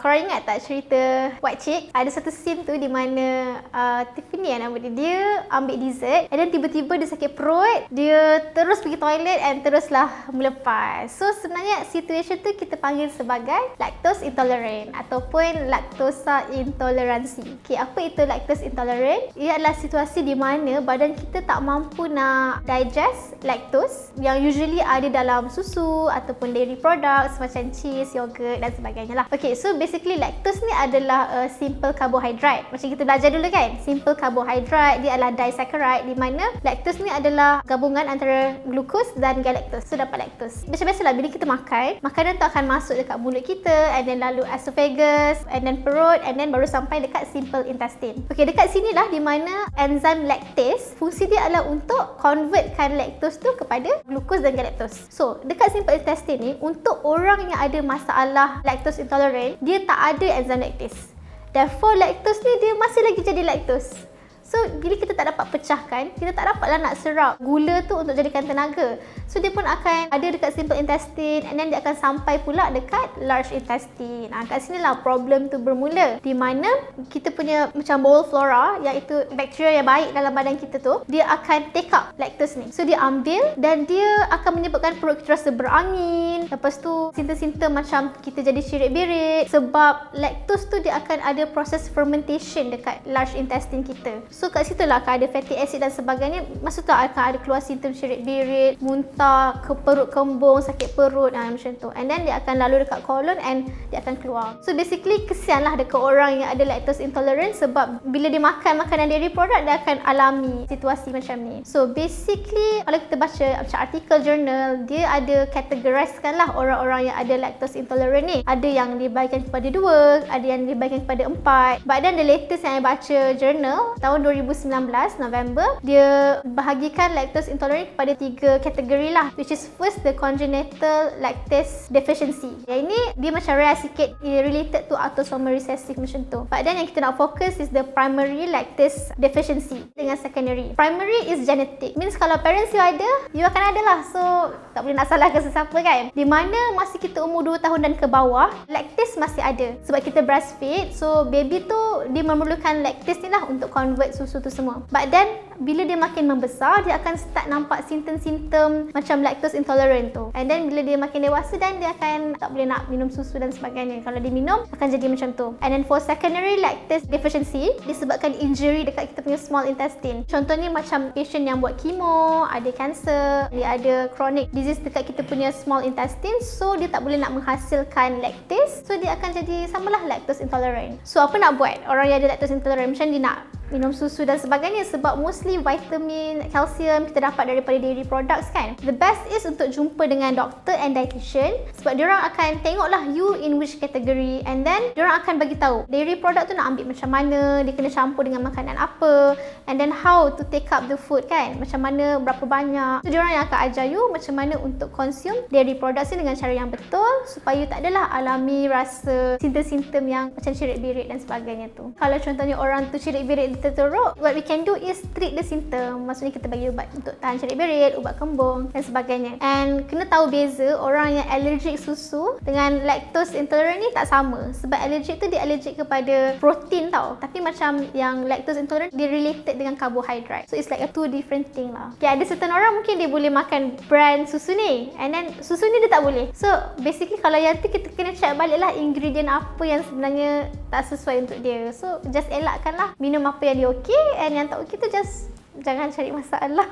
Korang ingat tak cerita White Chick? Ada satu scene tu di mana Tiffany nama dia, dia ambil dessert and then tiba-tiba dia sakit perut, dia terus pergi toilet and teruslah melepas. So sebenarnya situation tu kita panggil sebagai lactose intolerant ataupun lactosa intoleransi. Okay, apa itu lactose intolerant? Ia adalah situasi di mana badan kita tak mampu nak digest lactose yang usually ada dalam susu ataupun dairy products macam cheese, yogurt dan sebagainya lah. Okay, so basically lactose ni adalah simple carbohydrate. Macam kita belajar dulu kan, simple carbohydrate dia adalah disaccharide, di mana lactose ni adalah gabungan antara glucose dan galactose. So dapat lactose. Macam biasalah bila kita makan, makanan tu akan masuk dekat mulut kita and then lalu esophagus and then perut and then baru sampai dekat simple intestine. Okay, dekat sini lah di mana enzim lactase fungsi dia adalah untuk convertkan lactose tu kepada glucose dan galactose. So dekat simple intestine ni, untuk orang yang ada masalah lactose intolerant, dia tak ada enzim lactase. Therefore lactose ni dia masih lagi jadi lactose. So bila kita tak dapat pecahkan, kita tak dapatlah nak serap gula tu untuk jadikan tenaga. So dia pun akan ada dekat simple intestine and then dia akan sampai pula dekat large intestine. Kat sinilah problem tu bermula, di mana kita punya macam bowel flora, iaitu bakteria yang baik dalam badan kita tu, dia akan take up lactose ni. So dia ambil dan dia akan menyebabkan perut kita rasa berangin. Lepas tu simptom-simptom macam kita jadi syirik-birik, sebab lactose tu dia akan ada proses fermentation dekat large intestine kita. So kat situ lah akan ada fatty acid dan sebagainya. Masa tu akan ada keluar simptom syirik-birik, muntah, perut kembung, sakit perut, macam tu. And then dia akan lalu dekat colon and dia akan keluar. So basically kesian lah dekat orang yang ada lactose intolerant, sebab bila dia makan makanan dairy product, dia akan alami situasi macam ni. So basically kalau kita baca macam artikel jurnal, dia ada categorizekan lah orang-orang yang ada lactose intolerant ni. Ada yang dibahagikan kepada 2, ada yang dibahagikan kepada 4. But then the latest yang saya baca jurnal tahun 2019 November, dia bahagikan lactose intolerant kepada 3 kategori lah, which is first the congenital lactase deficiency. Yang ini dia macam rare sikit, related to autosomal recessive macam tu. But then yang kita nak fokus is the primary lactase deficiency dengan secondary. Primary is genetic, means kalau parents you ada, you akan ada lah. So tak boleh nak salahkan sesiapa kan. Di mana masa kita umur 2 tahun dan ke bawah, lactase masih ada sebab kita breastfeed. So baby tu dia memerlukan lactase ni lah untuk convert susu tu semua. But then bila dia makin membesar, dia akan start nampak simptom-simptom macam lactose intolerant tu. And then bila dia makin dewasa, dan dia akan tak boleh nak minum susu dan sebagainya. Kalau dia minum, akan jadi macam tu. And then for secondary lactase deficiency, disebabkan injury dekat kita punya small intestine. Contohnya macam patient yang buat chemo, ada cancer, dia ada chronic disease dekat kita punya small intestine, so dia tak boleh nak menghasilkan lactase, so dia akan jadi samalah lactose intolerant. So apa nak buat orang yang ada lactose intolerant? Macam dia nak minum susu dan sebagainya, sebab mostly vitamin, kalsium kita dapat daripada dairy products kan. The best is untuk jumpa dengan doktor and dietitian, sebab diorang akan tengoklah you in which category, and then diorang akan bagi tahu dairy product tu nak ambil macam mana, dia kena campur dengan makanan apa, and then how to take up the food kan, macam mana, berapa banyak. So diorang yang akan ajar you macam mana untuk consume dairy products ni dengan cara yang betul, supaya you tak adalah alami rasa simptom-simptom yang macam syirik-birik dan sebagainya tu. Kalau contohnya orang tu syirik-birik teruk, what we can do is treat the symptom. Maksudnya kita bagi ubat untuk tahan syirik-birik, ubat kembung dan sebagainya. And kena tahu beza orang yang allergic susu dengan lactose intolerant ni tak sama. Sebab allergic tu dia allergic kepada protein tau, tapi macam yang lactose intolerant dia related dengan carbohydrate. So it's like a two different thing lah. Okay, ada certain orang mungkin dia boleh makan brand susu ni, and then susu ni dia tak boleh. So basically kalau yang tu kita kena check balik lah ingredient apa yang sebenarnya tak sesuai untuk dia. So just elakkan lah minum apa yang dia okey, and yang tak okey tu just jangan cari masalah.